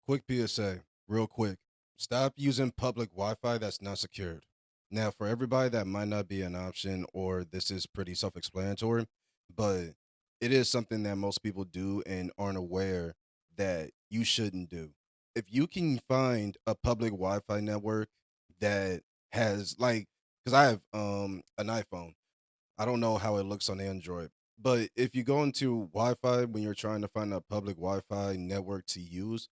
Quick PSA, real quick. Stop using public Wi-Fi that's not secured. Now, for everybody, that might not be an option, or this is pretty self-explanatory, but it is something that most people do and aren't aware that you shouldn't do. If you can find a public Wi-Fi network that has like, because I have an iPhone, I don't know how it looks on Android, but if you go into Wi-Fi when you're trying to find a public Wi-Fi network to use,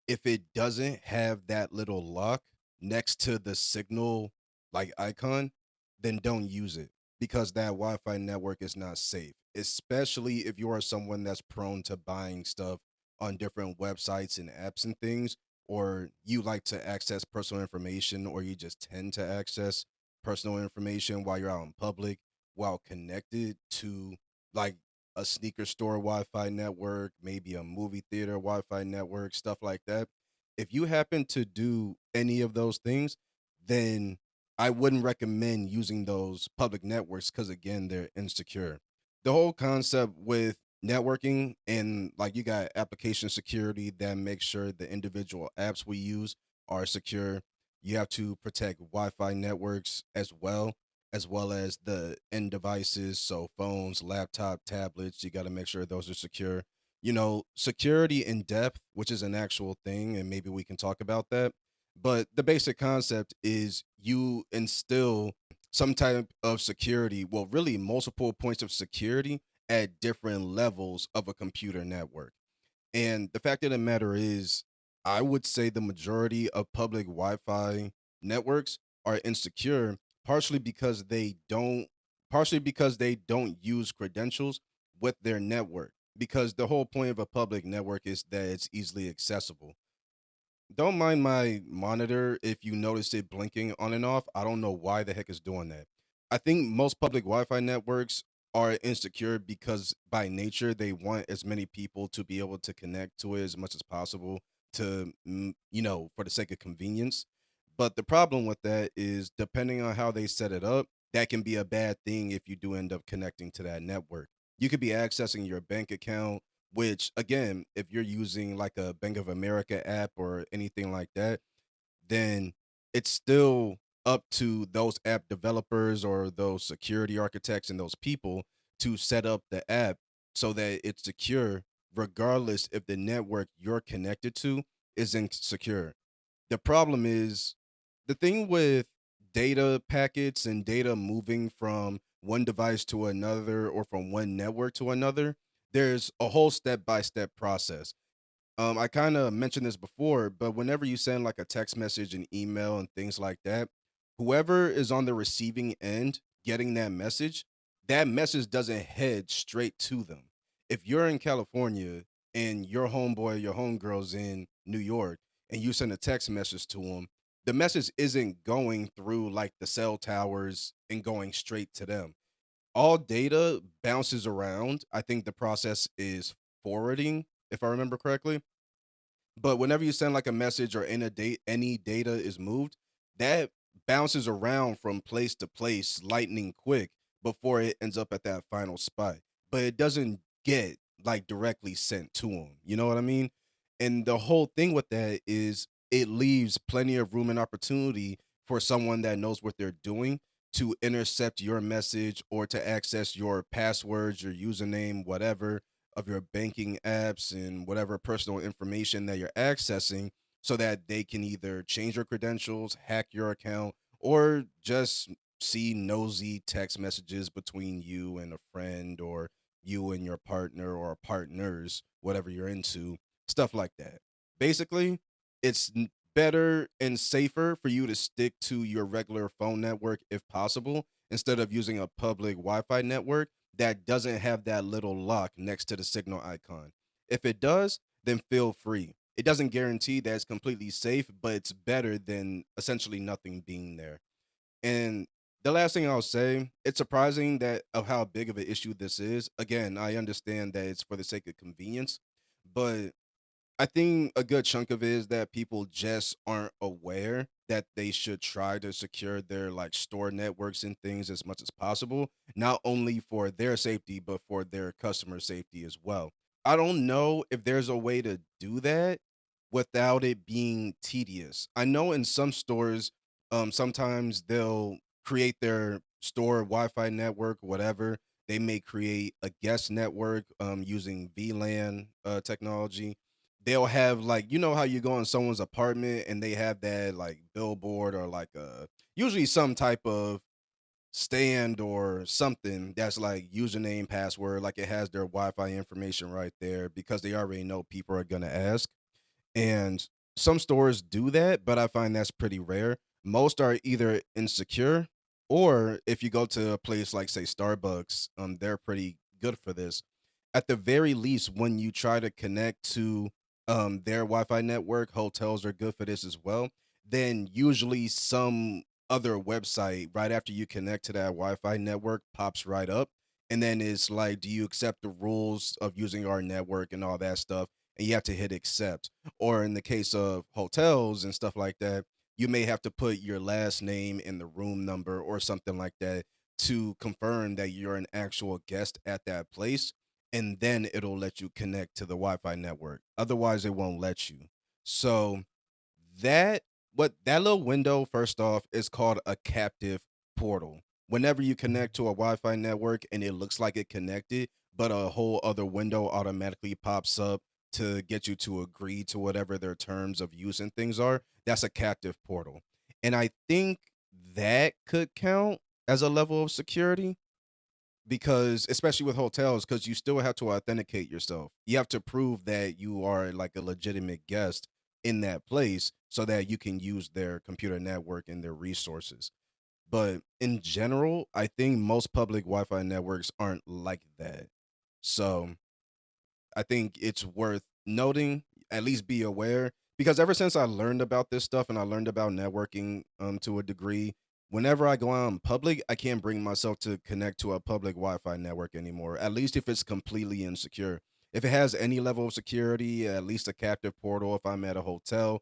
if it doesn't have that little lock next to the signal like icon, then don't use it because that Wi-Fi network is not safe, especially if you are someone that's prone to buying stuff on different websites and apps and things, or you like to access personal information, or you just tend to access personal information while you're out in public while connected to like a sneaker store Wi-Fi network, maybe a movie theater Wi-Fi network, stuff like that. If you happen to do any of those things, then I wouldn't recommend using those public networks because again, they're insecure. The whole concept with networking and like you got application security that makes sure the individual apps we use are secure. You have to protect Wi-Fi networks as well as the end devices, so phones, laptop, tablets. You got to make sure those are secure. Security in depth, which is an actual thing, and maybe we can talk about that. But the basic concept is you instill some type of security, well, really multiple points of security at different levels of a computer network. And the fact of the matter is, I would say the majority of public Wi-Fi networks are insecure, partially because they don't use credentials with their network. Because the whole point of a public network is that it's easily accessible. Don't mind my monitor if you notice it blinking on and off. I don't know why the heck it's doing that. I think most public Wi-Fi networks are insecure because by nature they want as many people to be able to connect to it as much as possible for the sake of convenience. But the problem with that is depending on how they set it up, that can be a bad thing if you do end up connecting to that network. You could be accessing your bank account, which again, if you're using like a Bank of America app or anything like that, then it's still up to those app developers or those security architects and those people to set up the app so that it's secure, regardless if the network you're connected to is insecure. The problem is the thing with data packets and data moving from one device to another or from one network to another, there's a whole step by step process. I kind of mentioned this before, but whenever you send like a text message, an email, and things like that, whoever is on the receiving end getting that message doesn't head straight to them. If you're in California and your homeboy, your homegirl's in New York, and you send a text message to them, the message isn't going through like the cell towers and going straight to them. All data bounces around. I think the process is forwarding, if I remember correctly, but whenever you send like a message or any data is moved, that bounces around from place to place lightning quick before it ends up at that final spot. But it doesn't get like directly sent to them. You know what I mean? And the whole thing with that is it leaves plenty of room and opportunity for someone that knows what they're doing to intercept your message or to access your passwords, your username, whatever of your banking apps and whatever personal information that you're accessing so that they can either change your credentials, hack your account, or just see nosy text messages between you and a friend or you and your partner or partners, whatever you're into, stuff like that. Basically, better and safer for you to stick to your regular phone network if possible instead of using a public Wi-Fi network that doesn't have that little lock next to the signal icon. If it does, then feel free. It doesn't guarantee that it's completely safe, but it's better than essentially nothing being there. And the last thing I'll say, it's surprising that of how big of an issue this is. Again, I understand that it's for the sake of convenience, but I think a good chunk of it is that people just aren't aware that they should try to secure their like store networks and things as much as possible, not only for their safety, but for their customer safety as well. I don't know if there's a way to do that, without it being tedious. I know in some stores, sometimes they'll create their store Wi-Fi network, whatever. They may create a guest network using VLAN technology. They'll have like how you go in someone's apartment and they have that like billboard or like usually some type of stand or something that's like username, password, like it has their Wi-Fi information right there because they already know people are gonna ask. And some stores do that, but I find that's pretty rare. Most are either insecure or if you go to a place like say Starbucks, they're pretty good for this. At the very least, when you try to connect to their Wi-Fi network, hotels are good for this as well. Then usually some other website right after you connect to that Wi-Fi network pops right up. And then it's like, do you accept the rules of using our network and all that stuff? And you have to hit accept. Or in the case of hotels and stuff like that, you may have to put your last name and the room number or something like that to confirm that you're an actual guest at that place. And then it'll let you connect to the Wi-Fi network. Otherwise, it won't let you. So that what that little window, first off, is called a captive portal. Whenever you connect to a Wi-Fi network and it looks like it connected, but a whole other window automatically pops up to get you to agree to whatever their terms of use and things are, that's a captive portal. And I think that could count as a level of security because especially with hotels, because you still have to authenticate yourself. You have to prove that you are like a legitimate guest in that place so that you can use their computer network and their resources. But in general, I think most public Wi-Fi networks aren't like that. So I think it's worth noting, at least be aware, because ever since I learned about this stuff and I learned about networking to a degree, whenever I go out in public, I can't bring myself to connect to a public Wi-Fi network anymore, at least if it's completely insecure. If it has any level of security, at least a captive portal if I'm at a hotel,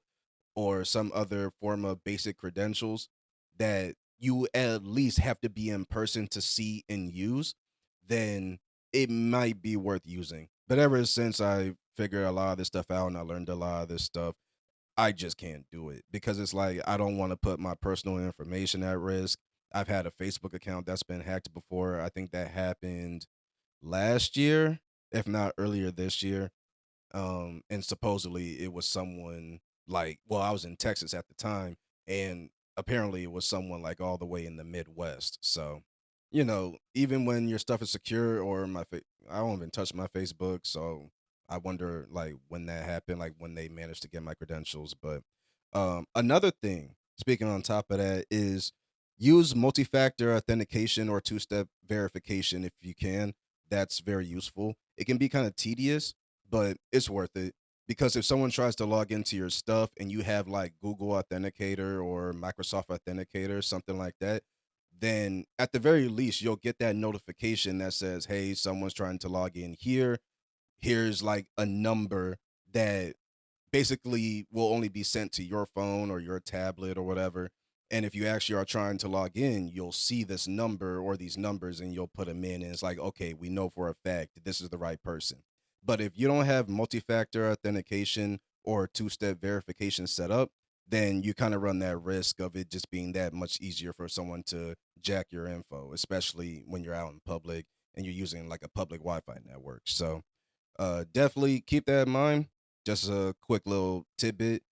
or some other form of basic credentials that you at least have to be in person to see and use, then it might be worth using. But ever since I figured a lot of this stuff out and I learned a lot of this stuff, I just can't do it because it's like I don't want to put my personal information at risk. I've had a Facebook account that's been hacked before. I think that happened last year, if not earlier this year. And supposedly it was someone like, well, I was in Texas at the time, and apparently it was someone like all the way in the Midwest. So, even when your stuff is secure or I don't even touch my Facebook, so I wonder like when that happened, like when they managed to get my credentials. But another thing, speaking on top of that, is use multi-factor authentication or two-step verification if you can. That's very useful. It can be kind of tedious, but it's worth it because if someone tries to log into your stuff and you have like Google Authenticator or Microsoft Authenticator, something like that, then at the very least you'll get that notification that says, "Hey, someone's trying to log in here. Here's like a number that basically will only be sent to your phone or your tablet or whatever. And if you actually are trying to log in, you'll see this number or these numbers and you'll put them in. And it's like, okay, we know for a fact that this is the right person. But if you don't have multi factor authentication or two step verification set up, then you kind of run that risk of it just being that much easier for someone to jack your info, especially when you're out in public and you're using like a public Wi Fi network. So, definitely keep that in mind. Just a quick little tidbit.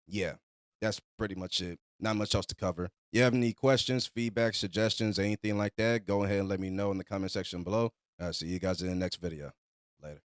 Yeah, that's pretty much it. Not much else to cover. You have any questions, feedback, suggestions, anything like that? Go ahead and let me know in the comment section below. See you guys in the next video. Later.